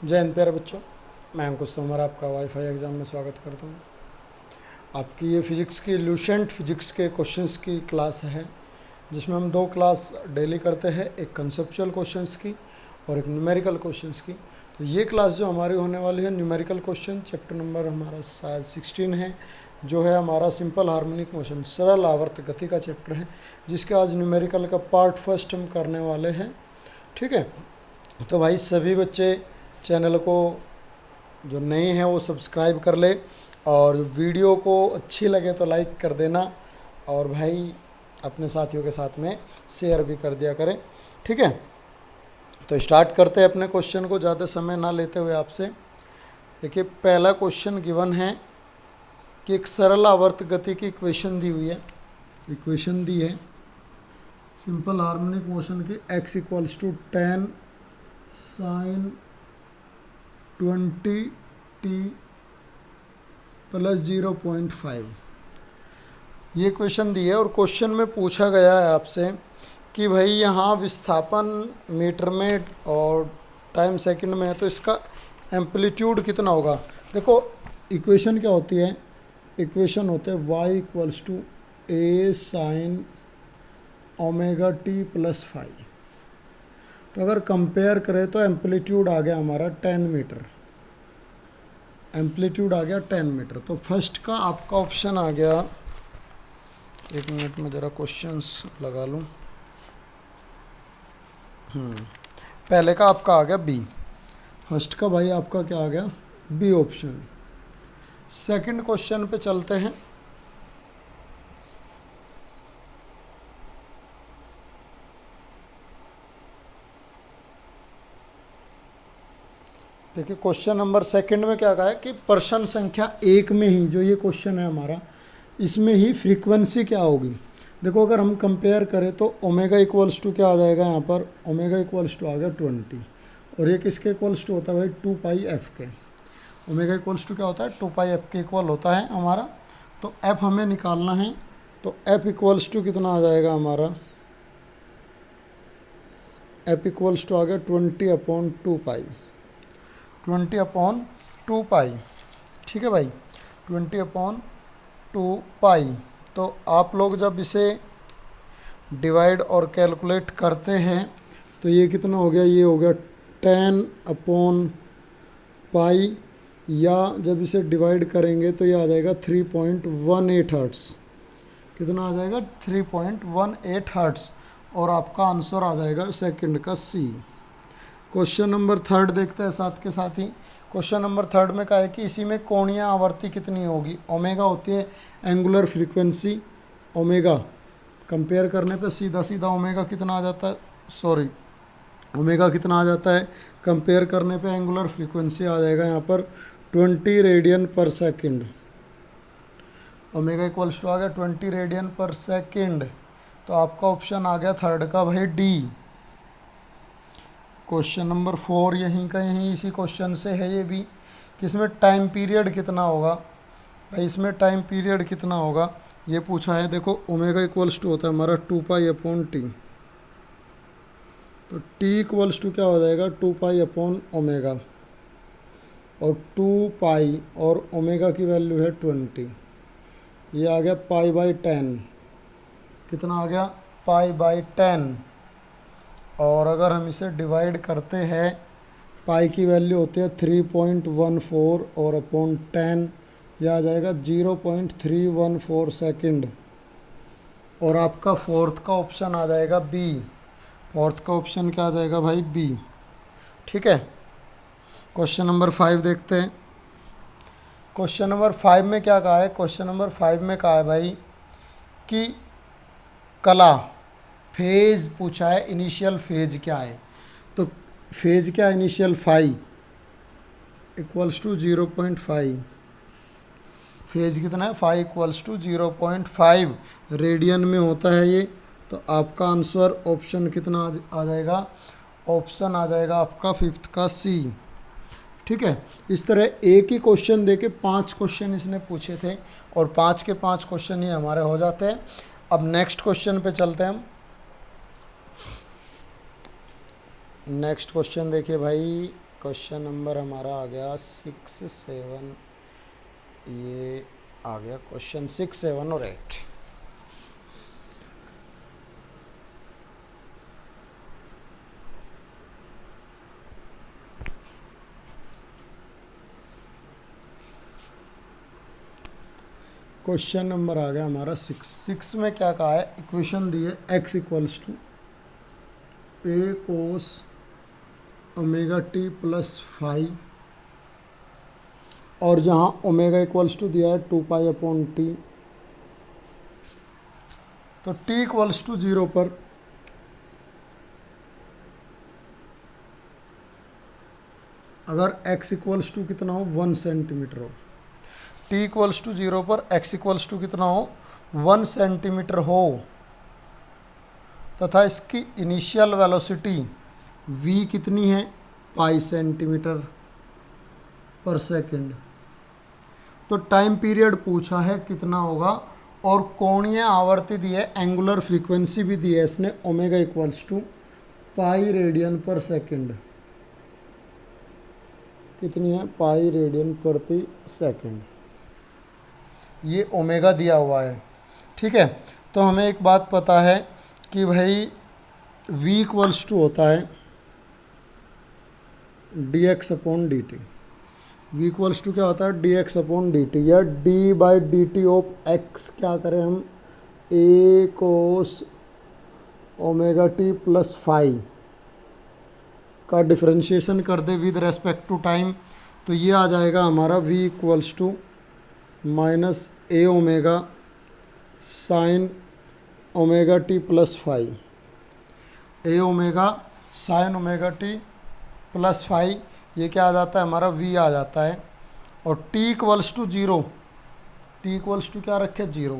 जय हिंद प्यारे बच्चों, मैं अंकुश तोमर आपका वाईफाई एग्ज़ाम में स्वागत करता हूँ। आपकी ये फिज़िक्स की ल्यूसेंट फिज़िक्स के क्वेश्चंस की क्लास है, जिसमें हम दो क्लास डेली करते हैं, एक कंसेप्चुअल क्वेश्चंस की और एक न्यूमेरिकल क्वेश्चंस की। तो ये क्लास जो हमारी होने वाली है न्यूमेरिकल क्वेश्चन, चैप्टर नंबर हमारा शायद 16 है, जो है हमारा सिंपल हार्मोनिक मोशन, सरल आवर्त गति का चैप्टर है, जिसके आज न्यूमेरिकल का पार्ट फर्स्ट हम करने वाले हैं। ठीक है, तो भाई सभी बच्चे चैनल को जो नए हैं वो सब्सक्राइब कर ले और वीडियो को अच्छी लगे तो लाइक कर देना, और भाई अपने साथियों के साथ में शेयर भी कर दिया करें। ठीक है, तो स्टार्ट करते हैं अपने क्वेश्चन को, ज़्यादा समय ना लेते हुए आपसे। देखिए, पहला क्वेश्चन गिवन है कि एक सरल आवर्त गति की इक्वेशन दी हुई है, इक्वेशन दी है सिंपल हार्मोनिक मोशन की x equals to 10 sine 20t plus 0.5, ये क्वेश्चन दी है। और क्वेश्चन में पूछा गया है आपसे कि भाई यहाँ विस्थापन मीटर में और टाइम सेकंड में है, तो इसका एम्पलीट्यूड कितना होगा। देखो इक्वेशन क्या होती है, इक्वेशन होते हैं y equals to a sine omega t plus 5। तो अगर कंपेयर करें तो एम्पलीट्यूड आ गया हमारा 10 मीटर, एम्पलीट्यूड आ गया 10 मीटर। तो फर्स्ट का आपका ऑप्शन आ गया, एक मिनट में ज़रा क्वेश्चंस लगा लूँ। पहले का आपका आ गया बी, फर्स्ट का भाई आपका क्या आ गया, बी ऑप्शन। सेकंड क्वेश्चन पे चलते हैं। देखिए क्वेश्चन नंबर सेकंड में क्या कहा है कि प्रश्न संख्या 1 में ही जो ये क्वेश्चन है हमारा, इसमें ही फ्रीक्वेंसी क्या होगी। देखो अगर हम कंपेयर करें तो ओमेगा इक्वल्स टू क्या आ जाएगा, यहाँ पर ओमेगा इक्वल्स टू आ गया 20, और ये किसके इक्वल्स टू होता है भाई, 2πf के। ओमेगा इक्वल्स टू क्या होता है, 2πf के इक्वल होता है हमारा। तो f हमें निकालना है, तो f इक्वल्स टू कितना आ जाएगा हमारा, f इक्वल्स टू आ गया 20/2π, 20/2π। ठीक है भाई, 20/2π। तो आप लोग जब इसे डिवाइड और कैलकुलेट करते हैं तो ये कितना हो गया, ये हो गया 10/π, या जब इसे डिवाइड करेंगे तो ये आ जाएगा 3.18 हर्ट्स। कितना आ जाएगा, 3.18 हर्ट्स। और आपका आंसर आ जाएगा सेकंड का सी। क्वेश्चन नंबर थर्ड देखते हैं साथ के साथ ही। क्वेश्चन नंबर थर्ड में कहा है कि इसी में कोणीय आवर्ती कितनी होगी। ओमेगा होती है एंगुलर फ्रीक्वेंसी, ओमेगा कंपेयर करने पे सीधा सीधा ओमेगा कितना आ जाता है, ओमेगा कितना आ जाता है कंपेयर करने पे एंगुलर फ्रीक्वेंसी आ जाएगा यहाँ पर 20 radian per second. Omega equals to आ गया 20 रेडियन पर सेकंड। तो आपका ऑप्शन आ गया थर्ड का भाई डी। क्वेश्चन नंबर 4 यहीं का यहीं इसी क्वेश्चन से है ये भी, कि इसमें टाइम पीरियड कितना होगा। भाई इसमें टाइम पीरियड कितना होगा ये पूछा है। देखो ओमेगा इक्वल्स टू होता है हमारा 2π/t, तो t इक्वल्स टू क्या हो जाएगा, 2π/ओमेगा, और 2π और ओमेगा की वैल्यू है 20, ये आ गया π/10। कितना आ गया, π/10। और अगर हम इसे डिवाइड करते हैं, पाई की वैल्यू होती है 3.14 और अपॉन 10, यह आ जाएगा 0.314 सेकंड। और आपका फोर्थ का ऑप्शन आ जाएगा बी। फोर्थ का ऑप्शन क्या आ जाएगा भाई, बी। ठीक है, क्वेश्चन नंबर 5 देखते हैं। क्वेश्चन नंबर 5 में क्या कहा है, क्वेश्चन नंबर 5 में कहा है भाई कि कला फेज पूछा है, इनिशियल फेज क्या है। तो फेज क्या है, initial phi equals to 0.5, phase कितना है, फाई इक्वल्स टू 0.5 रेडियन में होता है ये। तो आपका आंसर ऑप्शन कितना आ जाएगा, ऑप्शन आ जाएगा आपका फिफ्थ का सी। ठीक है, इस तरह एक ही क्वेश्चन देके 5 क्वेश्चन इसने पूछे थे, और 5 के 5 क्वेश्चन ही हमारे हो जाते हैं। अब नेक्स्ट क्वेश्चन पे चलते हैं हम। नेक्स्ट क्वेश्चन देखिए भाई, क्वेश्चन नंबर हमारा आ गया 6, 7, ये आ गया क्वेश्चन 6, 7 और 8। क्वेश्चन नंबर आ गया हमारा 6 में क्या कहा है, इक्वेशन दी है x equals to a cos omega t plus five, और जहाँ ओमेगा इक्वल्स टू दिया है 2 पाई अपॉन टी। तो t इक्वल्स टू 0 पर अगर x इक्वल्स टू कितना हो 1 सेंटीमीटर हो, t इक्वल्स टू 0 पर x इक्वल्स टू कितना हो 1 सेंटीमीटर हो, तथा इसकी इनिशियल वेलोसिटी v कितनी है पाई सेंटीमीटर पर सेकंड। तो टाइम पीरियड पूछा है कितना होगा, और कोणीय आवर्ती दी है, एंगुलर फ्रीक्वेंसी भी दी है इसने, omega equals to pi radian per second. कितनी है पाई रेडियन प्रति सेकंड, ये ओमेगा दिया हुआ है। ठीक है, तो हमें एक बात पता है कि भाई v इक्वल्स टू होता है dx upon d t. v equals to क्या होता है dx अपॉन डी टी, या d by d t of x क्या करें हम a cos omega t plus five का डिफरेंशिएशन कर दे विद रेस्पेक्ट टू टाइम, तो ये आ जाएगा हमारा v equals to minus a omega sine omega t plus five, a omega sine omega t plus five, ये क्या आ जाता है हमारा v आ जाता है। और t equals to 0, t equals to क्या रखे 0,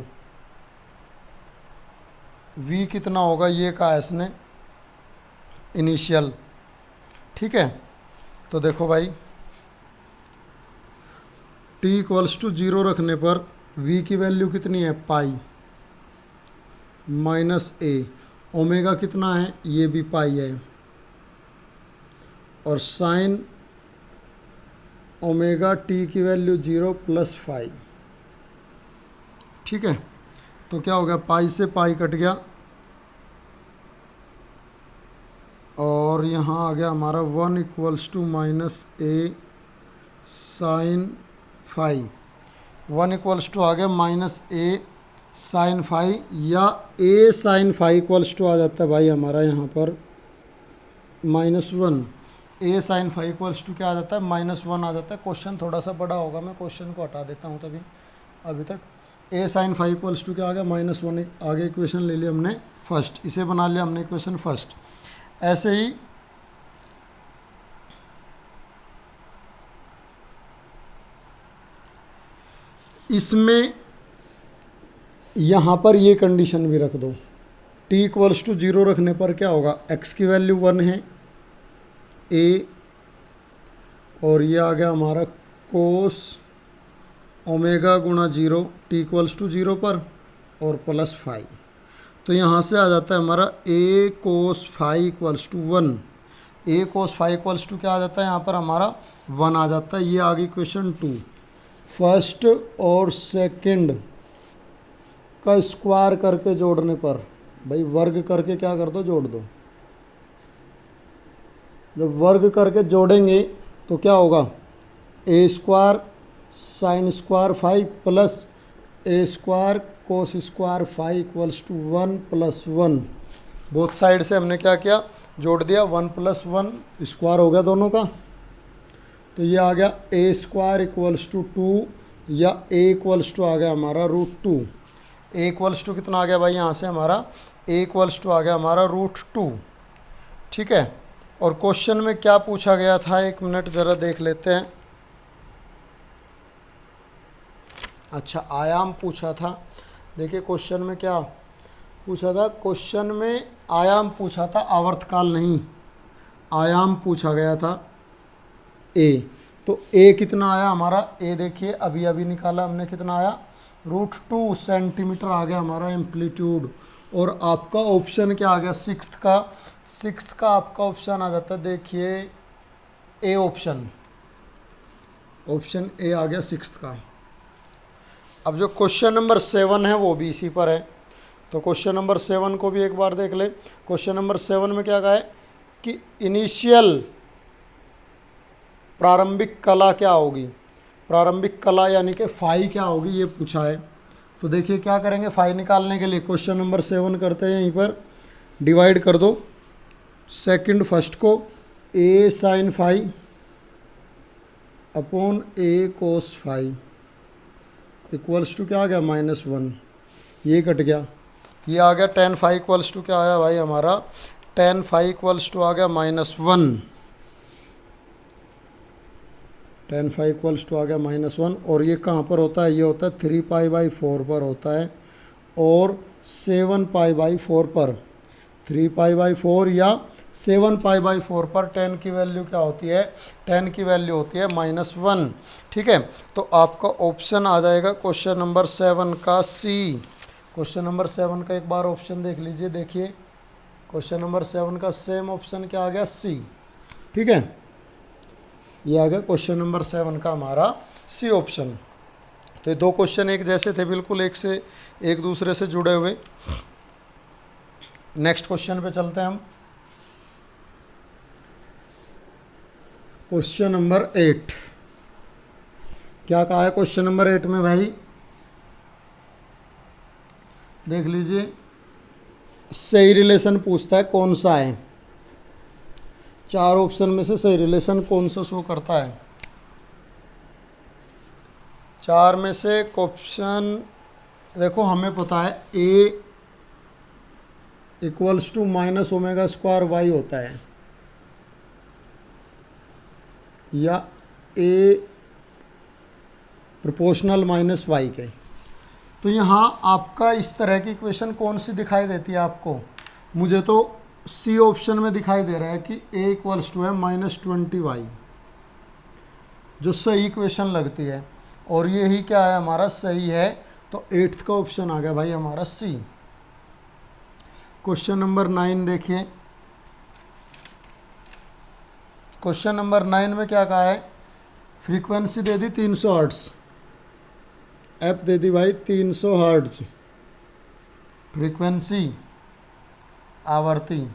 v कितना होगा ये कहा है इसने इनिशियल। ठीक है, तो देखो भाई t इक्वल्स टू 0 रखने पर v की वैल्यू कितनी है पाई माइनस ए, ओमेगा कितना है ये भी पाई है, और साइन ओमेगा टी की वैल्यू 0 प्लस फाइव। ठीक है, तो क्या हो गया पाई से पाई कट गया, और यहाँ आ गया हमारा 1 equals to minus A sine five, 1 equals to आ गया माइनस ए साइन फाइव, या A sine five equals to आ जाता है भाई हमारा यहाँ पर -1, A sine five equals to क्या आ जाता है -1 आ जाता है। क्वेश्चन थोड़ा सा बड़ा होगा, मैं क्वेश्चन को हटा देता हूँ तभी अभी तक। ए साइन फाइव इक्वल्स टू क्या आ गया -1, आगे इक्वेशन ले लिया हमने फर्स्ट, इसे बना लिया हमने इक्वेशन फर्स्ट। ऐसे ही इसमें यहाँ पर ये कंडीशन भी रख दो, t इक्वल्स टू 0 रखने पर क्या होगा x की वैल्यू 1 है a, और ये आ गया हमारा कोस ओमेगा गुणा 0 t इक्वल्स टू 0 पर, और प्लस 5। तो यहाँ से आ जाता है हमारा a cos 5 equals to 1, a cos 5 equals to क्या आ जाता है यहाँ पर हमारा 1 आ जाता है। ये आ गई क्वेश्चन 2। फर्स्ट और सेकंड का स्क्वायर करके जोड़ने पर, भाई वर्ग करके क्या कर दो जोड़ दो, जब वर्ग करके जोड़ेंगे तो क्या होगा A square sine square 5 plus A square cos square 5 equals to 1 plus 1। Both side से हमने क्या किया जोड़ दिया, 1 प्लस 1 स्क्वायर हो गया दोनों का, तो ये आ गया ए स्क्वायर इक्वल्स टू 2, या ए इक्वल्स टू आ गया हमारा √2। ए इक्वल्स टू कितना आ गया भाई यहाँ से हमारा ए इक्वल्स टू आ गया हमारा √2। ठीक है, और क्वेश्चन में क्या पूछा गया था, एक मिनट ज़रा देख लेते हैं। अच्छा, आयाम पूछा था। देखिए क्वेश्चन में क्या पूछा था, क्वेश्चन में आयाम पूछा था, आवर्तकाल नहीं, आयाम पूछा गया था ए। तो ए कितना आया हमारा, ए देखिए अभी अभी निकाला हमने, कितना आया √2 सेंटीमीटर आ गया हमारा एम्पलीट्यूड। और आपका ऑप्शन क्या आ गया सिक्स्थ का आपका ऑप्शन आ जाता है, देखिए ए ऑप्शन, ऑप्शन ए आ गया सिक्स्थ का। अब जो क्वेश्चन नंबर 7 है वो भी इसी पर है, तो क्वेश्चन नंबर 7 को भी एक बार देख ले। क्वेश्चन नंबर 7 में क्या कहा है कि इनिशियल प्रारंभिक कला क्या होगी, प्रारंभिक कला यानी कि फाई क्या होगी, ये पूछा है। तो देखिए क्या करेंगे फाई निकालने के लिए, क्वेश्चन नंबर 7 करते हैं, यहीं पर डिवाइड कर दो सेकंड फर्स्ट को, A sine phi upon A cos phi equals to क्या आ गया -1, ये कट गया, ये आ गया tan फाई इक्वल्स टू क्या आया भाई हमारा, tan फाई इक्वल्स टू आ गया -1, tan फाई इक्वल्स टू आ गया -1। और ये कहाँ पर होता है, ये होता है 3π/4 पर होता है, और 7π/4 पर, 3π/4 या 7π/4 पर tan की वैल्यू क्या होती है, tan की वैल्यू होती है -1। ठीक है, तो आपका ऑप्शन आ जाएगा क्वेश्चन नंबर 7 का सी। क्वेश्चन नंबर 7 का एक बार ऑप्शन देख लीजिए, देखिए क्वेश्चन नंबर 7 का सेम ऑप्शन क्या आ गया, सी। ठीक है, ये आ गया क्वेश्चन नंबर 7 का हमारा सी ऑप्शन। तो ये दो क्वेश्चन एक जैसे थे, बिल्कुल एक दूसरे से जुड़े हुए। नेक्स्ट क्वेश्चन पे चलते हैं हम। क्वेश्चन नंबर 8 क्या कहा है क्वेश्चन नंबर 8 में भाई, देख लीजिए, सही रिलेशन पूछता है कौन सा है, 4 ऑप्शन में से सही रिलेशन कौन सा शो करता है। 4 में से ऑप्शन देखो, हमें पता है ए इक्वल्स टू -ω² वाई होता है, या ए प्रोपोर्शनल -y के। तो यहाँ आपका इस तरह की इक्वेशन कौन सी दिखाई देती है आपको, मुझे तो सी ऑप्शन में दिखाई दे रहा है कि ए इक्वल्स टू है -20y, जो सही इक्वेशन लगती है, और ये ही क्या है हमारा सही है। तो 8th का ऑप्शन आ गया भाई हमारा सी। क्वेश्चन नंबर 9 देखिए, क्वेश्चन नंबर 9 में क्या कहा है, फ्रीक्वेंसी दे दी 300 हर्ट्ज, एफ दे दी भाई 300 हर्ट्ज फ्रीक्वेंसी, आवर्ती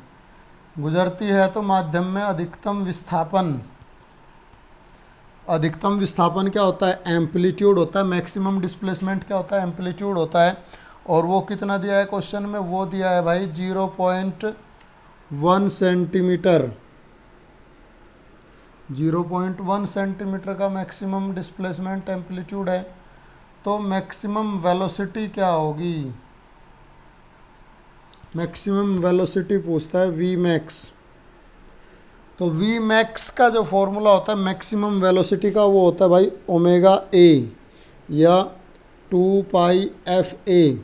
गुजरती है तो माध्यम में अधिकतम विस्थापन, अधिकतम विस्थापन क्या होता है, एम्पलीट्यूड होता है, मैक्सिमम डिस्प्लेसमेंट क्या होता है, एम्पलीट्यूड होता है। और वो कितना दिया है क्वेश्चन में, वो दिया है भाई 0.1 सेंटीमीटर, 0.1 सेंटीमीटर का मैक्सिमम डिस्प्लेसमेंट एम्पलीट्यूड है। तो मैक्सिमम वेलोसिटी क्या होगी, मैक्सिमम वेलोसिटी पूछता है वी मैक्स। तो वी मैक्स का जो फॉर्मूला होता है मैक्सिमम वेलोसिटी का, वो होता है भाई ओमेगा ए या 2πFA,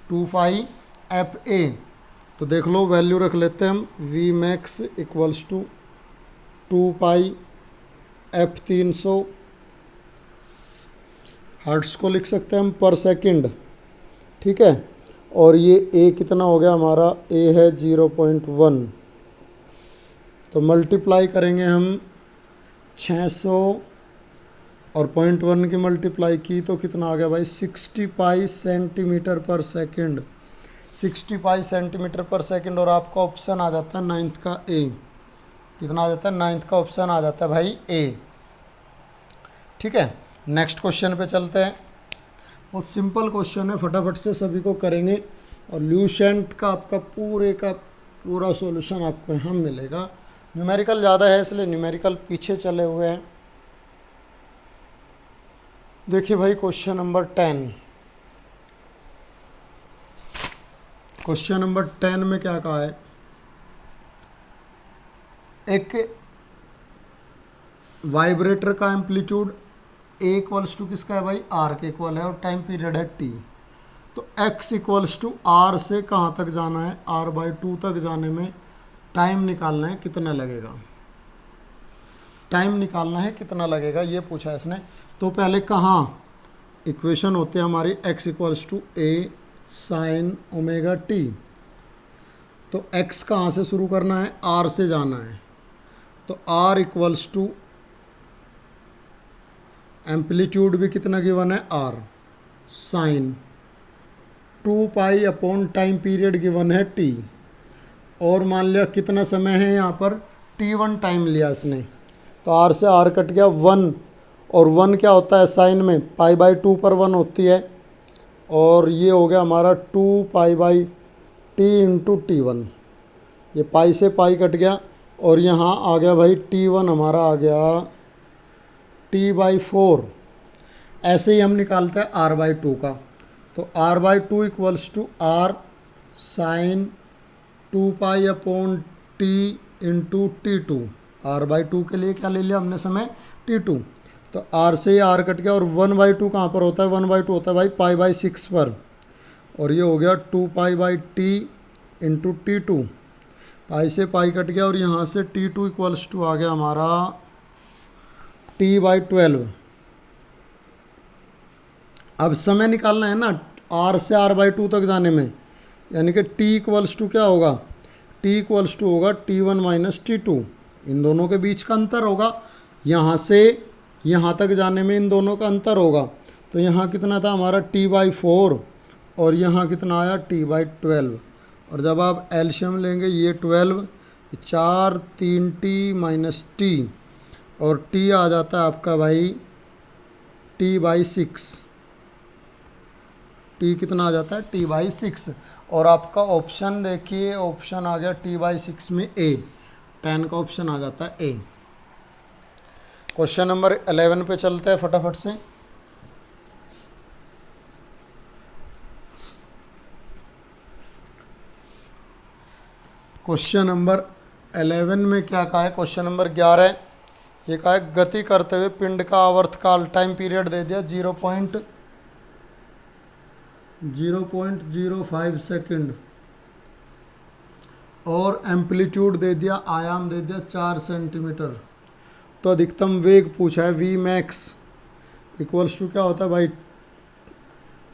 2πFA। तो देख लो वैल्यू रख लेते हैं हम, v max equals to 2πF 300 hertz को लिख सकते हैं हम पर सेकंड। ठीक है, और ये ए कितना हो गया हमारा, ए है 0.1, तो मल्टीप्लाई करेंगे हम 600 और 0.1 की मल्टीप्लाई की तो कितना आ गया भाई 60 पाई सेंटीमीटर पर सेकंड, 60 पाई सेंटीमीटर पर सेकंड। और आपका ऑप्शन आ जाता है 9th का ए, कितना आ जाता है 9th का ऑप्शन आ जाता है भाई ए। ठीक है, नेक्स्ट क्वेश्चन पे चलते हैं। बहुत सिंपल क्वेश्चन है, फटाफट से सभी को करेंगे, और ल्यूसेंट का आपका पूरे का पूरा सॉल्यूशन आपको यहाँ मिलेगा। न्यूमेरिकल ज़्यादा है इसलिए न्यूमेरिकल पीछे चले हुए हैं। देखिए भाई क्वेश्चन नंबर 10, क्वेश्चन नंबर 10 में क्या कहा है, एक वाइब्रेटर का एम्पलीट्यूड ए इक्वल्स टू किसका है भाई, आर के इक्वल है, और टाइम पीरियड है टी। तो एक्स इक्वल्स टू आर से कहाँ तक जाना है, r/2 तक जाने में टाइम निकालना है कितना लगेगा, टाइम निकालना है कितना लगेगा, ये पूछा है इसने। तो पहले कहाँ इक्वेशन होती है हमारी, x equals to a sine omega t. तो x कहाँ से शुरू करना है, r से जाना है, तो r इक्वल्स टू एम्पलीट्यूड भी कितना गिवन है r, sine 2 pi upon time period given है t, और मान लिया कितना समय है यहाँ पर t1 टाइम लिया इसने, तो r से r कट गया 1, और 1 क्या होता है साइन में, पाई बाई 2 पर 1 होती है, और ये हो गया हमारा 2 pi by T into T1, ये पाई से पाई कट गया, और यहाँ आ गया भाई T1 हमारा आ गया T/4। ऐसे ही हम निकालते हैं R/2 का, तो R/2 equals to R sine 2 pi upon T into T2। R/2 के लिए क्या ले लिया हमने समय, T2, तो R से ही R कट गया, और 1/2 कहाँ पर होता है, 1/2 होता है भाई पाई/6 पर, और ये हो गया 2 पाई T इंटू T2, पाई से पाई कट गया, और यहाँ से T2 इक्वल्स टू आ गया हमारा T/12। अब समय निकालना है ना R से R/2 तक जाने में, यानी कि T इक्वल्स टू क्या होगा, T इक्वल्स टू होगा T1 माइनस T2, इन दोनों के बीच का अंतर होगा, यहाँ से यहाँ तक जाने में इन दोनों का अंतर होगा, तो यहाँ कितना था हमारा T/4, और यहाँ कितना आया T/12, और जब आप एलशियम लेंगे ये 12, 4 3T माइनस T, और T आ जाता है आपका भाई T/6, T कितना आ जाता है T/6, और आपका ऑप्शन देखिए, ऑप्शन आ गया T/6 में A, 10 का ऑप्शन आ जाता है A। क्वेश्चन नंबर 11 पे चलते हैं फटाफट से। क्वेश्चन नंबर 11 में क्या कहा है, क्वेश्चन नंबर 11 ये कहा है गति करते हुए पिंड का आवर्तकाल टाइम पीरियड दे दिया 0.05 सेकंड, और एम्पलीट्यूड दे दिया, आयाम दे दिया 4 सेंटीमीटर, तो अधिकतम वेग पूछा है वी मैक्स इक्वल्स टू क्या होता है भाई,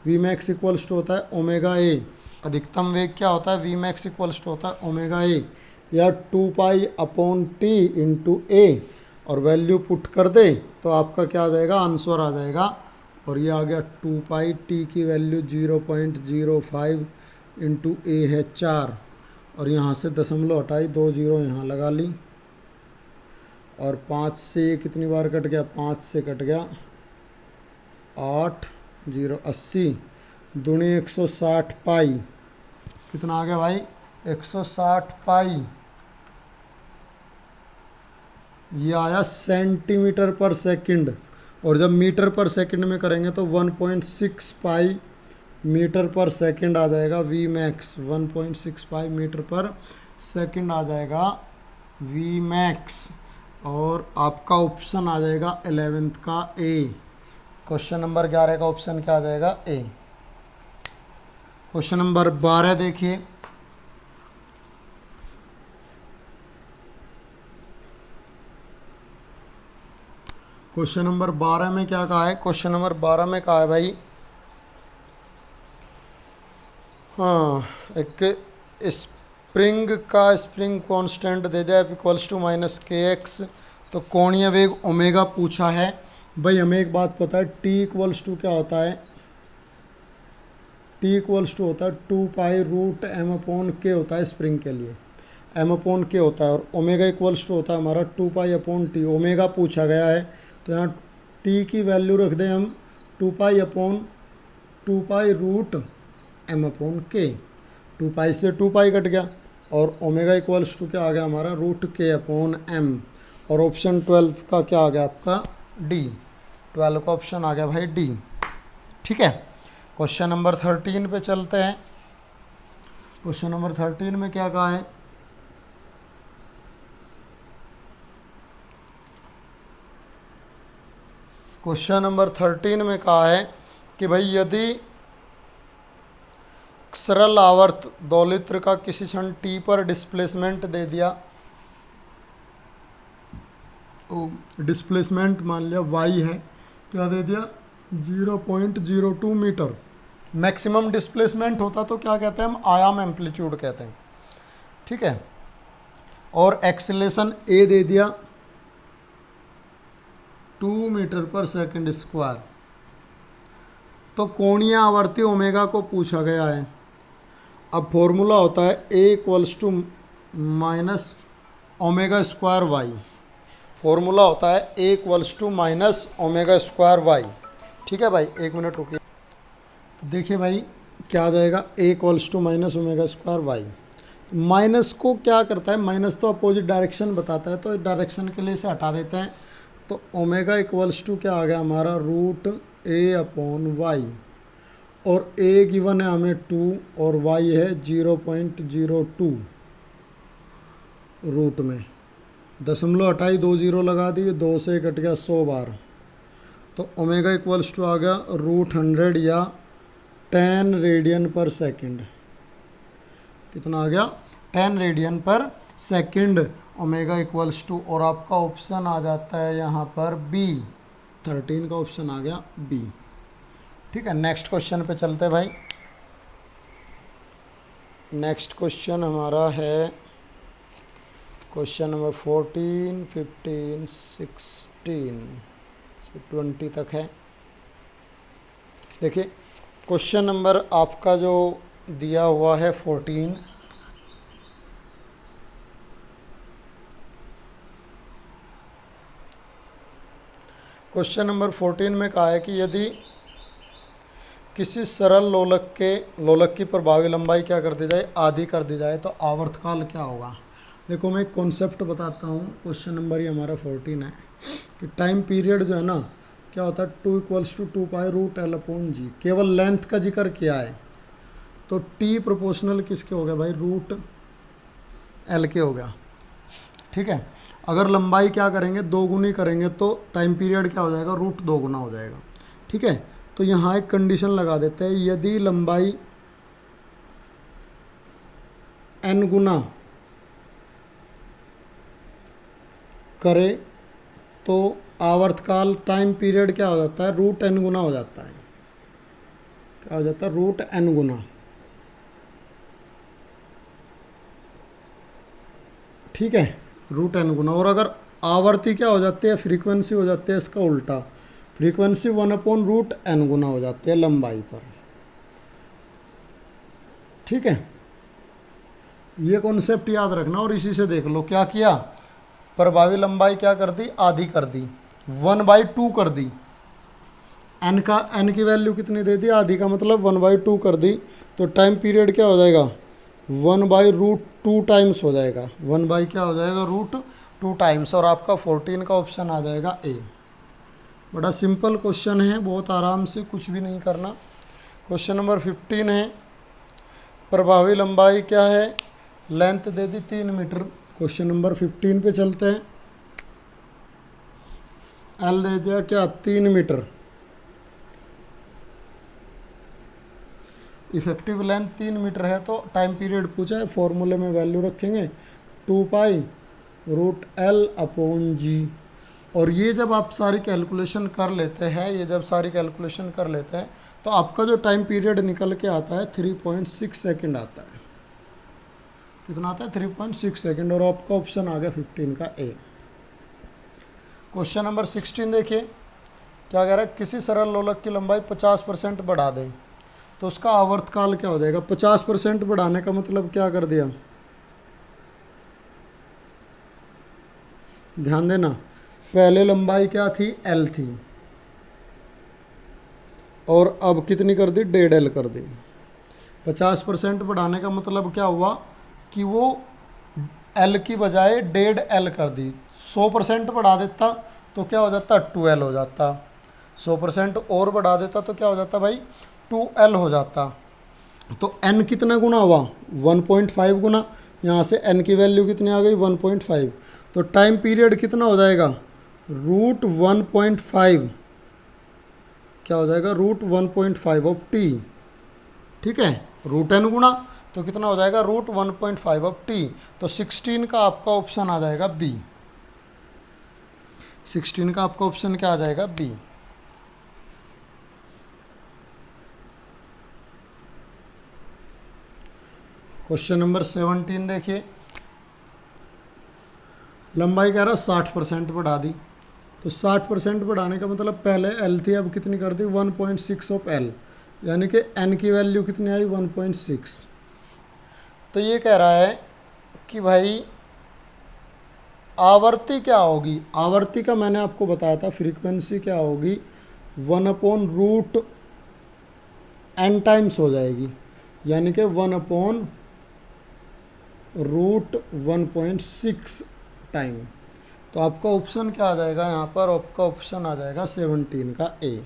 वी मैक्स इक्वल्स टू होता है ओमेगा ए, अधिकतम वेग क्या होता है, वी मैक्स इक्वल्स टू होता है ओमेगा ए, या 2 पाई अपॉन टी इंटू ए, और वैल्यू पुट कर दे तो आपका क्या आ जाएगा, आंसर आ जाएगा, और ये आ गया 2 पाई, टी की वैल्यू 0.05 इंटू ए है 4, और यहाँ से दशमलव हटाई, 2 जीरो यहाँ लगा ली, और 5 से ये कितनी बार कट गया, 5 से कट गया 8, 0 80, दूनी 160 पाई, कितना आ गया भाई 160 पाई, ये आया सेंटीमीटर पर सेकंड, और जब मीटर पर सेकंड में करेंगे तो 1.6 पाई मीटर पर सेकंड आ जाएगा वी मैक्स, 1.6 पाई मीटर पर सेकंड आ जाएगा वी मैक्स, और आपका ऑप्शन आ जाएगा 11th का ए। क्वेश्चन नंबर 11 का ऑप्शन क्या आ जाएगा, ए। क्वेश्चन नंबर 12 देखिए, क्वेश्चन नंबर 12 में क्या कहा है, क्वेश्चन नंबर 12 में कहा है भाई, हाँ एक स्प्रिंग कांस्टेंट दे दिया इक्वल्स टू -kx, तो कोणीय वेग ओमेगा पूछा है। भाई हमें एक बात पता है, t इक्वल्स टू क्या होता है, t इक्वल्स टू होता है 2 पाई रूट m अपॉन के होता है स्प्रिंग के लिए, m अपॉन के होता है, और ओमेगा इक्वल्स टू होता है हमारा 2 पाई अपॉन टी, ओमेगा पूछा गया है, तो यहाँ t की वैल्यू रख दें हम 2 pi upon 2 pi root m upon k, 2 पाई से 2 पाई कट गया, और ओमेगा इक्वल्स टू क्या आ गया हमारा रूट के अपॉन m, और ऑप्शन 12 का क्या आ गया आपका डी, 12 का ऑप्शन आ गया भाई डी। ठीक है, क्वेश्चन नंबर 13 पे चलते हैं। क्वेश्चन नंबर 13 में क्या कहा है, क्वेश्चन नंबर 13 में कहा है कि भाई यदि सरल आवर्त दोलित्र का किसी क्षण t पर डिस्प्लेसमेंट दे दिया, डिस्प्लेसमेंट मान लिया y है, क्या दे दिया 0.02 मीटर, मैक्सिमम डिस्प्लेसमेंट होता तो क्या कहते हैं हम, आयाम एम्पलीट्यूड कहते हैं। ठीक है, और एक्सेलेरेशन ए दे दिया 2 मीटर पर सेकंड स्क्वायर। तो कोणीय आवर्ती ओमेगा को पूछा गया है। अब फॉर्मूला होता है A equals to minus omega square Y. Formula होता है A equals to minus omega square Y. ठीक है भाई, 1 मिनट रुकिए। तो देखिए भाई क्या आ जाएगा, A equals to minus omega square Y. Minus को क्या करता है, माइनस तो अपोजिट डायरेक्शन बताता है, तो डायरेक्शन के लिए इसे हटा देते हैं। तो ओमेगा इक्वल्स टू क्या आ गया हमारा, रूट ए अपॉन वाई। और ए गिवन है हमें 2 और वाई है 0.02। रूट में दशमलव हटाई, 2 0 लगा दिए, 2 से कट गया 100 बार। तो ओमेगा इक्वल्स टू आ गया रूट 100 या 10 रेडियन पर सेकंड। कितना आ गया, 10 radian per second omega equals to. और आपका ऑप्शन आ जाता है यहाँ पर बी, 13 का ऑप्शन आ गया बी। ठीक है, नेक्स्ट क्वेश्चन पे चलते हैं भाई। नेक्स्ट क्वेश्चन हमारा है क्वेश्चन नंबर 14, 15, 16 से 20 तक है। देखिए क्वेश्चन नंबर आपका जो दिया हुआ है 14, क्वेश्चन नंबर 14 में कहा है कि यदि किसी सरल लोलक की प्रभावी लंबाई क्या कर दी जाए, आधी कर दी जाए, तो आवर्तकाल क्या होगा। देखो मैं एक कॉन्सेप्ट बताता हूँ। क्वेश्चन नंबर ही हमारा 14 है कि टाइम पीरियड जो है ना क्या होता है, 2 equals to 2 pi root L upon G. केवल लेंथ का जिक्र किया है, तो टी प्रोपोर्शनल किसके हो गया भाई, रूट एल के हो गया। ठीक है, अगर लंबाई क्या करेंगे, 2 गुनी करेंगे, तो टाइम पीरियड क्या हो जाएगा, रूट 2 गुना हो जाएगा। ठीक है, तो यहाँ एक कंडीशन लगा देते हैं, यदि लंबाई n गुना करे तो आवर्तकाल टाइम पीरियड क्या हो जाता है, रूट n गुना हो जाता है। क्या हो जाता है, रूट n गुना। ठीक है, रूट n गुना। और अगर आवर्ती क्या हो जाती है, फ्रीक्वेंसी हो जाती है इसका उल्टा, फ्रीक्वेंसी 1/√n गुना हो जाती है लंबाई पर। ठीक है, ये कॉन्सेप्ट याद रखना। और इसी से देख लो क्या किया, प्रभावी लंबाई क्या कर दी, आधी कर दी, 1/2 कर दी। n की वैल्यू कितनी दे दी, आधी का मतलब 1/2 कर दी। तो टाइम पीरियड क्या हो जाएगा, 1/√2 टाइम्स हो जाएगा। 1 क्या हो जाएगा, √2 टाइम्स। और आपका 14 का ऑप्शन आ जाएगा ए। बड़ा सिंपल क्वेश्चन है, बहुत आराम से, कुछ भी नहीं करना। क्वेश्चन नंबर 15 है, प्रभावी लंबाई क्या है, लेंथ दे दी 3 मीटर। क्वेश्चन नंबर 15 पे चलते हैं। एल दे दिया क्या, 3 मीटर। इफेक्टिव लेंथ 3 मीटर है, तो टाइम पीरियड पूछा है, फॉर्मूले में वैल्यू रखेंगे 2 पाई रूट एल अपॉन जी। और ये जब आप सारी कैलकुलेशन कर लेते हैं, तो आपका जो टाइम पीरियड निकल के आता है 3.6 सेकंड आता है। कितना आता है, 3.6 सेकंड। और आपका ऑप्शन आ गया 15 का ए। क्वेश्चन नंबर 16 देखिए क्या कह रहा है, किसी सरल लोलक की लंबाई 50% बढ़ा दें तो उसका आवर्तकाल क्या हो जाएगा। 50% बढ़ाने का मतलब क्या कर दिया, ध्यान देना, पहले लंबाई क्या थी, एल थी, और अब कितनी कर दी, 1.5 एल कर दी। 50% बढ़ाने का मतलब क्या हुआ कि वो एल की बजाय 1.5 एल कर दी। 100% बढ़ा देता तो क्या हो जाता, 2 एल हो जाता। 100% और बढ़ा देता तो क्या हो जाता भाई, 2 एल हो जाता। तो n कितना गुना हुआ, 1.5 गुना। यहाँ से n की वैल्यू कितनी आ गई, 1.5। तो टाइम पीरियड कितना हो जाएगा, √1.5 क्या हो जाएगा, √1.5 ऑफ टी। ठीक है, √n गुना तो कितना हो जाएगा, √1.5 ऑफ टी। तो 16 का आपका ऑप्शन आ जाएगा बी। 16 का आपका ऑप्शन क्या आ जाएगा, बी। क्वेश्चन नंबर 17 देखिए लंबाई कह रहा 60% बढ़ा दी, तो 60% बढ़ाने का मतलब पहले एल थी, अब कितनी कर दी 1.6 ऑफ एल, यानी कि एन की वैल्यू कितनी आई 1.6। तो ये कह रहा है कि भाई आवर्ती क्या होगी, आवर्ती का मैंने आपको बताया था फ्रीक्वेंसी क्या होगी 1/रूट एन टाइम्स हो जाएगी, यानी कि 1/√1.6 टाइम। तो आपका ऑप्शन क्या आ जाएगा यहाँ पर, आपका ऑप्शन आ जाएगा 17 का ए।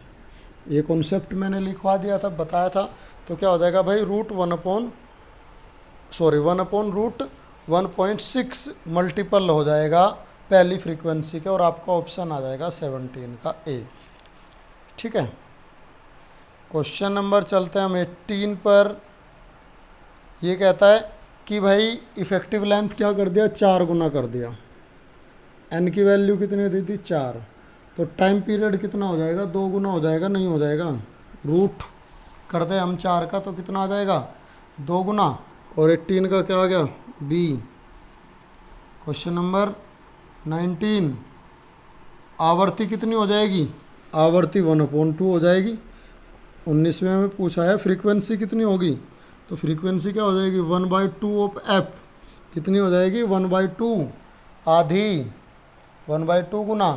ये कॉन्सेप्ट मैंने लिखवा दिया था, बताया था। तो क्या हो जाएगा भाई 1/√1.6 मल्टीपल हो जाएगा पहली फ्रीक्वेंसी के, और आपका ऑप्शन आ जाएगा 17 का ए। ठीक है, क्वेश्चन नंबर चलते हैं हम 18 पर। ये कहता है कि भाई इफ़ेक्टिव लेंथ क्या कर दिया, 4 गुना कर दिया, एन की वैल्यू कितनी दी थी 4, तो टाइम पीरियड कितना हो जाएगा, 2 गुना हो जाएगा, नहीं हो जाएगा, रूट कर दे हम 4 का तो कितना आ जाएगा 2 गुना, और 18 का क्या आ गया बी। क्वेश्चन नंबर 19, आवर्ती कितनी हो जाएगी, आवर्ती 1/2 हो जाएगी। 19वें में पूछा है फ्रीक्वेंसी कितनी होगी, तो फ्रीक्वेंसी क्या हो जाएगी 1/2 ऑफ एफ, कितनी हो जाएगी 1/2, आधी 1/2 गुना,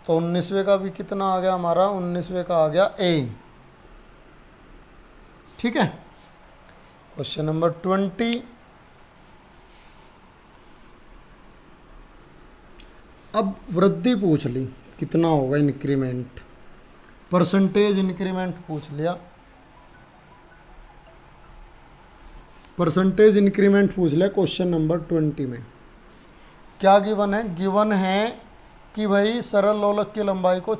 तो 19वें का भी कितना आ गया हमारा, 19वें का आ गया ए। ठीक है, क्वेश्चन नंबर 20, अब वृद्धि पूछ ली कितना होगा इंक्रीमेंट, परसेंटेज इंक्रीमेंट पूछ लिया, परसेंटेज इंक्रीमेंट पूछ लिया क्वेश्चन नंबर 20 में। क्या गिवन है, गिवन है कि भाई सरल लोलक की लंबाई को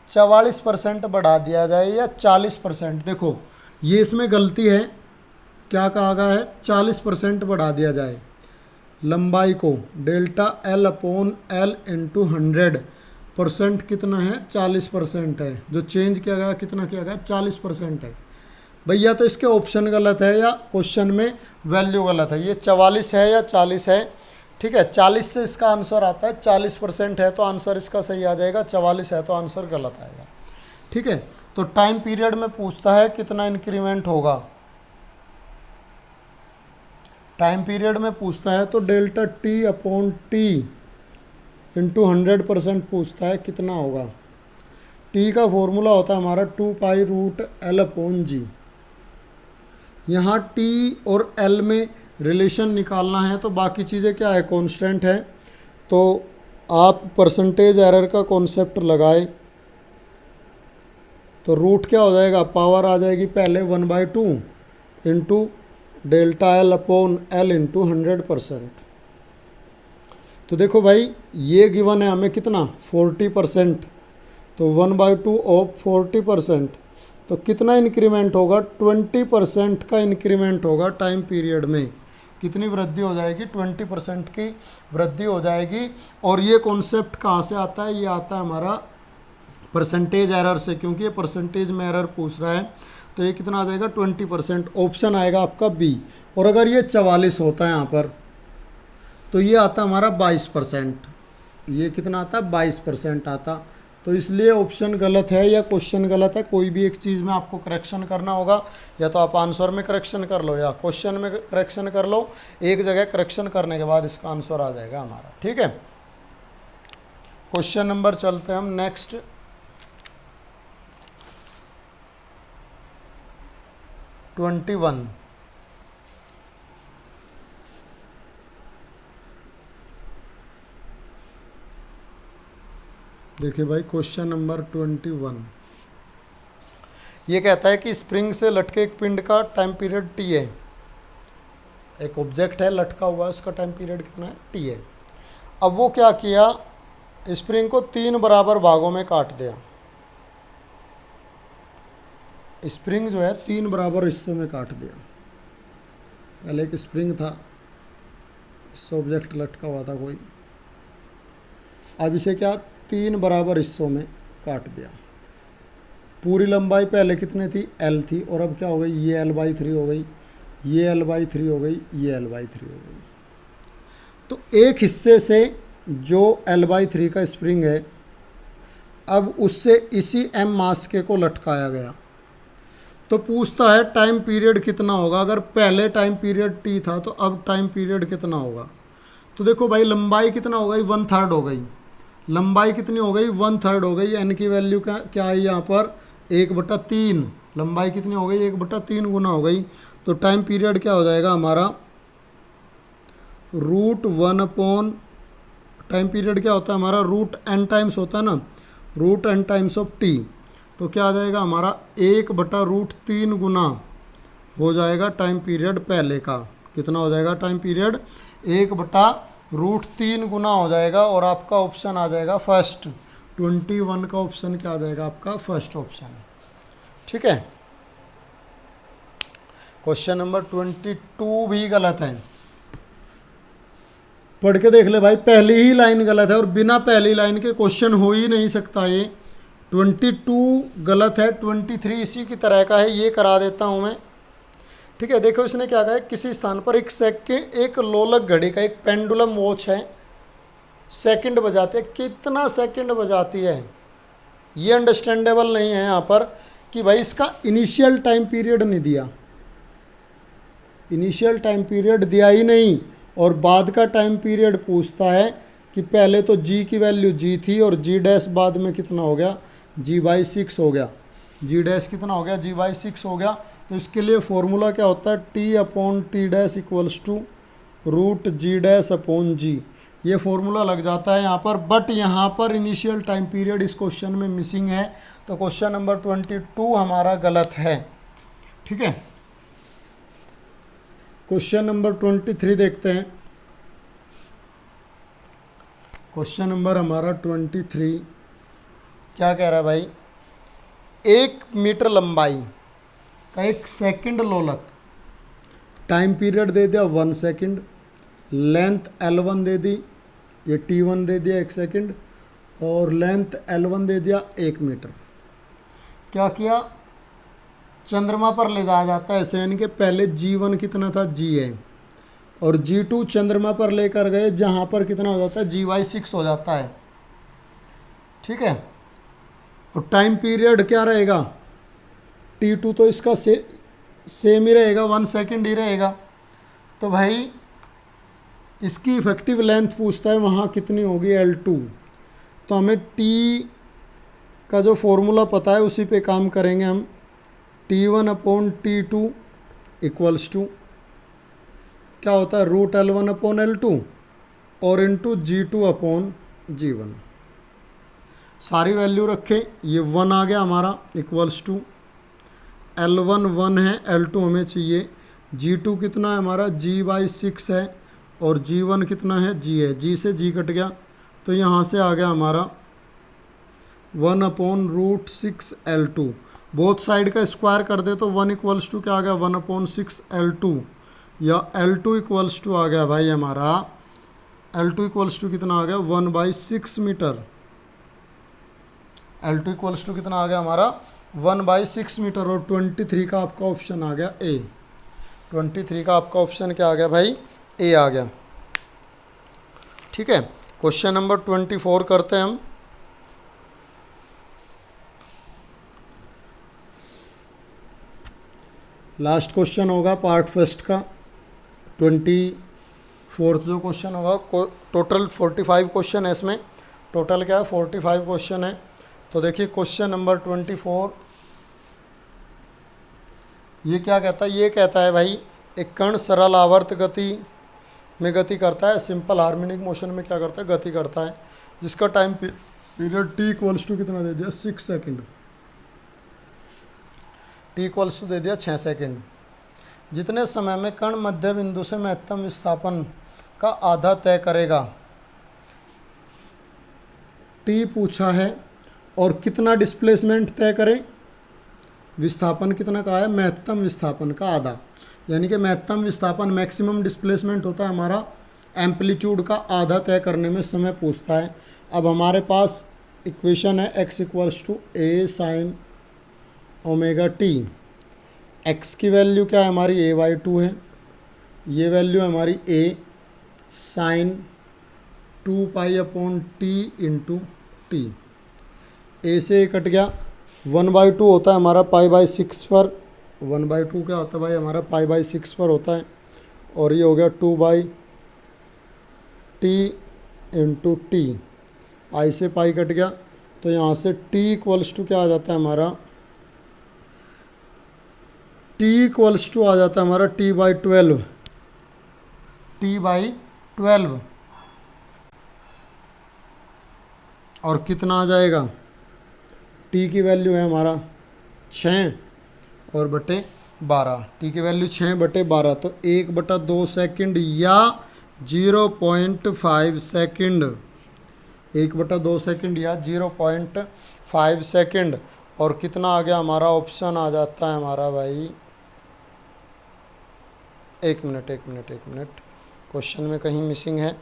44% बढ़ा दिया जाए या 40%। देखो ये इसमें गलती है, क्या कहा गया है 40% बढ़ा दिया जाए लंबाई को, delta L upon L into 100%, कितना है 40% है, जो चेंज किया गया कितना किया गया 40% है। भैया तो इसके ऑप्शन गलत है या क्वेश्चन में वैल्यू गलत है, ये 44 है या 40 है। ठीक है, 40 से इसका आंसर आता है, 40% है तो आंसर इसका सही आ जाएगा, 44 है तो आंसर गलत आएगा। ठीक है, तो टाइम पीरियड में पूछता है कितना इंक्रीमेंट होगा, टाइम पीरियड में पूछता है तो delta T upon T into 100% पूछता है कितना होगा। टी का फॉर्मूला होता है हमारा 2π√L/g। यहाँ टी और एल में रिलेशन निकालना है, तो बाकी चीज़ें क्या है कांस्टेंट है, तो आप परसेंटेज एरर का कॉन्सेप्ट लगाए तो रूट क्या हो जाएगा, पावर आ जाएगी पहले 1/2 into delta L upon L into 100%। तो देखो भाई ये गिवन है हमें कितना 40%, तो 1/2 ऑफ 40%, तो कितना इंक्रीमेंट होगा 20% का इंक्रीमेंट होगा टाइम पीरियड में। कितनी वृद्धि हो जाएगी 20% की वृद्धि हो जाएगी। और ये कॉन्सेप्ट कहाँ से आता है, ये आता है हमारा परसेंटेज एरर से, क्योंकि ये परसेंटेज में एरर पूछ रहा है। तो ये कितना आ जाएगा 20%, ऑप्शन आएगा आपका बी। और अगर ये 44 होता है यहाँ पर तो ये आता हमारा 22%, ये कितना आता है 22% आता। तो इसलिए ऑप्शन गलत है या क्वेश्चन गलत है, कोई भी एक चीज़ में आपको करेक्शन करना होगा, या तो आप आंसर में करेक्शन कर लो या क्वेश्चन में करेक्शन कर लो, एक जगह करेक्शन करने के बाद इसका आंसर आ जाएगा हमारा। ठीक है, क्वेश्चन नंबर चलते हैं हम नेक्स्ट। ट्वेंटी वन, देखिए भाई क्वेश्चन नंबर 21, ये कहता है कि स्प्रिंग से लटके एक पिंड का टाइम पीरियड टी है, एक ऑब्जेक्ट है लटका हुआ है, उसका टाइम पीरियड कितना है टी है। अब वो क्या किया, स्प्रिंग को 3 बराबर भागों में काट दिया, स्प्रिंग जो है 3 बराबर हिस्सों में काट दिया। पहले एक स्प्रिंग था, इससे ऑब्जेक्ट लटका हुआ था कोई, अब इसे क्या 3 बराबर हिस्सों में काट दिया। पूरी लंबाई पहले कितनी थी L थी, और अब क्या हो गई, ये L/3 हो गई, ये L/3 हो गई, ये L/3 हो गई। तो एक हिस्से से जो L/3 का स्प्रिंग है, अब उससे इसी m मास के को लटकाया गया। तो पूछता है टाइम पीरियड कितना होगा। अगर पहले टाइम पीरियड t था तो अब टाइम पीरियड कितना होगा। तो देखो भाई, लंबाई कितना हो गई, 1/3 हो गई। लंबाई कितनी हो गई, 1/3 हो गई। n की वैल्यू क्या है यहाँ पर, 1/3। लंबाई कितनी हो गई, 1/3 गुना हो गई। तो टाइम पीरियड क्या हो जाएगा हमारा, √1 टाइम पीरियड क्या होता है हमारा, √n टाइम्स होता है ना, √n टाइम्स ऑफ t। तो क्या आ जाएगा हमारा, 1/√3 गुना हो जाएगा टाइम पीरियड पहले का। कितना हो जाएगा टाइम पीरियड, 1/√3 गुना हो जाएगा। और आपका ऑप्शन आ जाएगा फर्स्ट, 21 का ऑप्शन क्या आ जाएगा आपका, फर्स्ट ऑप्शन। ठीक है। क्वेश्चन नंबर 22 भी गलत है। पढ़ के देख ले भाई, पहली ही लाइन गलत है और बिना पहली लाइन के क्वेश्चन हो ही नहीं सकता। ये 22 गलत है, 23 इसी की तरह का है, ये करा देता हूँ मैं। ठीक है, देखो इसने क्या कहा है, किसी स्थान पर एक लोलक घड़ी का, एक पेंडुलम वॉच है, सेकंड बजाते हैं। कितना सेकंड बजाती है ये अंडरस्टैंडेबल नहीं है यहाँ पर, कि भाई इसका इनिशियल टाइम पीरियड नहीं दिया, इनिशियल टाइम पीरियड दिया ही नहीं। और बाद का टाइम पीरियड पूछता है कि पहले तो g की वैल्यू g थी और g डैश बाद में कितना हो गया, g/6 हो गया। g डैश कितना हो गया, g/6 हो गया। तो इसके लिए फॉर्मूला क्या होता है, t/t dash equals to √g dash upon g। ये फॉर्मूला लग जाता है यहाँ पर। बट यहाँ पर इनिशियल टाइम पीरियड इस क्वेश्चन में मिसिंग है। तो क्वेश्चन नंबर 22 हमारा गलत है। ठीक है, क्वेश्चन नंबर 23 देखते हैं। क्वेश्चन नंबर हमारा 23 क्या कह रहा है भाई, 1 मीटर लंबाई का एक सेकंड लोलक, टाइम पीरियड दे दिया 1 सेकंड, लेंथ L1 दे दी, ये T1 दे दिया 1 सेकंड, और लेंथ L1 दे दिया 1 मीटर। क्या किया, चंद्रमा पर ले जाया जाता है ऐसे, यानी कि पहले G1 कितना था, G है, और G2 चंद्रमा पर लेकर गए, जहाँ पर कितना हो जाता है, g/6 हो जाता है। ठीक है, और टाइम पीरियड क्या रहेगा, T2 तो इसका सेम ही रहेगा, 1 सेकंड ही रहेगा। तो भाई इसकी इफेक्टिव लेंथ पूछता है, वहाँ कितनी होगी, L2। तो हमें T का जो फॉर्मूला पता है उसी पे काम करेंगे हम। T1/T2 इक्वल्स टू क्या होता है, √L1/L2 और इंटू G2/G1। सारी वैल्यू रखें, ये 1 आ गया हमारा, इक्वल्स टू L1 1 है, L2 हमें चाहिए। G2 कितना है हमारा, g/6 है, और G1 कितना है, g है। g से g कट गया, तो यहाँ से आ गया हमारा 1/√6 L2। बोथ साइड का स्क्वायर कर दे तो 1 इक्वल्स टू क्या आ गया, 1/6 L2, या L2 इक्वल्स टू आ गया भाई हमारा, L2 इक्वल्स टू कितना आ गया, 1/6 मीटर। L2 इक्वल्स टू कितना आ गया हमारा, 1/6 मीटर। और 23 का आपका ऑप्शन आ गया ए। 23 का आपका ऑप्शन क्या आ गया भाई, ए आ गया। ठीक है, क्वेश्चन नंबर 24 करते हैं हम। लास्ट क्वेश्चन होगा पार्ट फर्स्ट का, 24 जो क्वेश्चन होगा। टोटल 45 क्वेश्चन है इसमें, टोटल क्या है, 45 क्वेश्चन है। तो देखिए क्वेश्चन नंबर 24 ये क्या कहता है, ये कहता है भाई एक कण सरल आवर्त गति में गति करता है, सिंपल हार्मोनिक मोशन में क्या करता है, गति करता है, जिसका time period t equals to कितना दे दिया, 6 सेकेंड। t इक्वल्स टू दे दिया 6 सेकेंड। जितने समय में कण मध्य बिंदु से महत्तम विस्थापन का आधा तय करेगा, t पूछा है, और कितना डिस्प्लेसमेंट तय करें, विस्थापन कितना कहा है, महत्तम विस्थापन का आधा। यानी कि महत्तम विस्थापन मैक्सिमम डिस्प्लेसमेंट होता है हमारा, एम्पलीट्यूड का आधा तय करने में समय पूछता है। अब हमारे पास इक्वेशन है x equals to a sin ω/t। x की वैल्यू क्या है हमारी, a/2 है, ये वैल्यू है हमारी a, sine 2π/t into T. A से कट गया, 1/2 होता है हमारा π/6 पर, 1/2 क्या होता है भाई हमारा π/6 पर होता है, और ये हो गया 2/t इंटू टी। आई से पाई कट गया, तो यहाँ से t इक्वल्स टू क्या आ जाता है हमारा, t इक्वल्स टू आ जाता है हमारा t/12, t/12। और कितना आ जाएगा, t की वैल्यू है हमारा 6 और बटे 12, t की वैल्यू 6/12, तो 1/2 सेकंड या 0.5 सेकंड, 1/2 सेकंड या 0.5 सेकंड। और कितना आ गया हमारा, ऑप्शन आ जाता है हमारा भाई, एक मिनट, क्वेश्चन में कहीं मिसिंग है,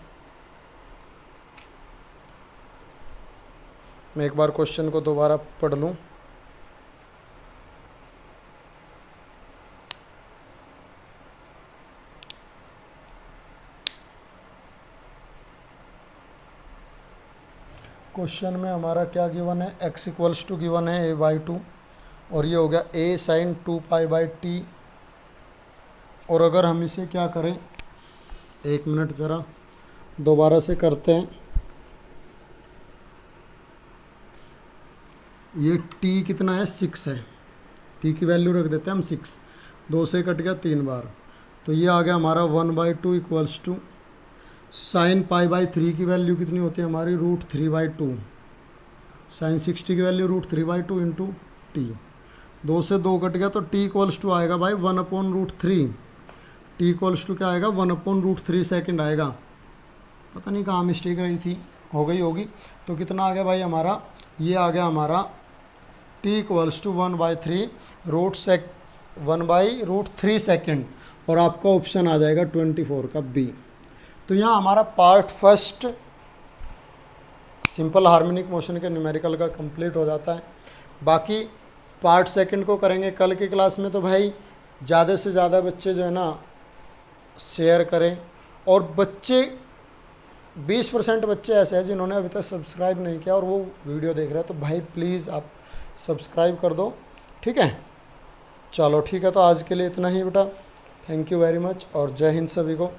मैं एक बार क्वेश्चन को दोबारा पढ़ लूँ। क्वेश्चन में हमारा क्या गिवन है, x इक्वल्स टू गिवन है a/2, और ये हो गया a साइन 2π/t। और अगर हम इसे क्या करें, एक मिनट ज़रा दोबारा से करते हैं। ये t कितना है, 6 है, t की वैल्यू रख देते हैं हम 6, 2 से कट गया 3 बार, तो ये आ गया हमारा 1/2 इक्वल्स टू साइन π/3 की वैल्यू कितनी होती है हमारी, √3/2, साइन 60 की वैल्यू √3/2 इंटू टी। 2 से 2 कट गया, तो t इक्वल्स टू आएगा भाई 1/√3, t इक्वल्स टू क्या आएगा, 1/√3 सेकंड आएगा। पता नहीं कहाँ मिस्टेक रही थी, हो गई होगी। तो कितना आ गया भाई हमारा, ये आ गया हमारा t इक्वल्स टू 1/√3 सेकंड, और आपका ऑप्शन आ जाएगा 24 का बी। तो यहाँ हमारा part first simple harmonic motion के न्यूमेरिकल का कंप्लीट हो जाता है। बाकी पार्ट सेकंड को करेंगे कल की क्लास में। तो भाई ज़्यादा से ज़्यादा बच्चे जो है ना शेयर करें, और बच्चे 20% बच्चे ऐसे हैं जिन्होंने अभी तक सब्सक्राइब नहीं किया और वो वीडियो देख रहे हैं, तो भाई प्लीज़ आप सब्सक्राइब कर दो, ठीक है। चलो ठीक है, तो आज के लिए इतना ही बेटा, थैंक यू वेरी मच और जय हिंद सभी को।